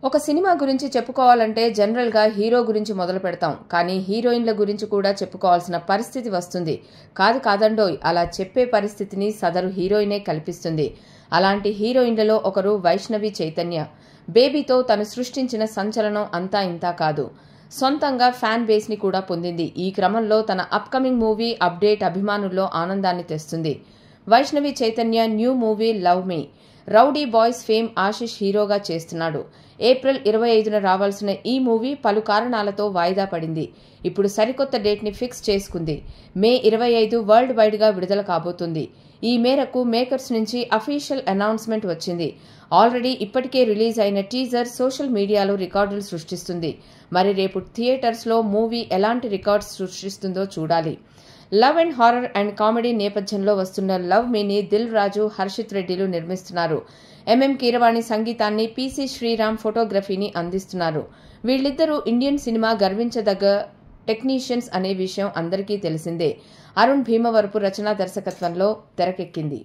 ఒక సినిమా గురించి చెప్పుకోవాలంటే జనరల్గా హీరో గురించి మొదలు పెడతాం, కానీ హీరోయిన్ల గురించి కూడా చెప్పుకోవాల్సిన పరిస్థితి వస్తుంది. కాదండోయ్, అలా చెప్పే పరిస్థితిని సదరు హీరోయినే కల్పిస్తుంది. అలాంటి హీరోయిన్లలో ఒకరు వైష్ణవి చైతన్య. బేబీతో తను సృష్టించిన సంచలనం అంతా ఇంతా కాదు, సొంతంగా ఫ్యాన్ బేస్ని కూడా పొందింది. ఈ క్రమంలో తన అప్కమింగ్ మూవీ అప్డేట్ అభిమానుల్లో ఆనందాన్ని తెస్తుంది. Vaishnavi Chaitanya new movie love మీ. రౌడీ బాయ్స్ ఫేమ్ ఆశిష్ హీరోగా చేస్తున్నాడు. ఏప్రిల్ 25న రావాల్సిన ఈ మూవీ పలు కారణాలతో వాయిదా పడింది. ఇప్పుడు సరికొత్త డేట్ని ఫిక్స్ చేసుకుంది. మే 25 వరల్డ్ వైడ్గా విడుదల కాబోతుంది. ఈ మేరకు మేకర్స్ నుంచి అఫీషియల్ అనౌన్స్మెంట్ వచ్చింది. ఆల్రెడీ ఇప్పటికే రిలీజ్ అయిన టీజర్ సోషల్ మీడియాలో రికార్డులు సృష్టిస్తుంది. మరి రేపు థియేటర్స్లో మూవీ ఎలాంటి రికార్డ్స్ సృష్టిస్తుందో చూడాలి. Love and horror and comedy నేపథ్యంలో వస్తున్న లవ్ మీని దిల్ రాజు, హర్షిత్ రెడ్డిలు నిర్మిస్తున్నారు. ఎంఎం కీరవాణి సంగీతాన్ని, పీసీ శ్రీరామ్ ఫోటోగ్రఫీని అందిస్తున్నారు. వీళ్ళిద్దరూ ఇండియన్ సినిమా గర్వించదగ్గ టెక్నీషియన్స్ అనే విషయం అందరికీ తెలిసిందే. అరుణ్ భీమవరపు రచనా దర్శకత్వంలో తెరకెక్కింది.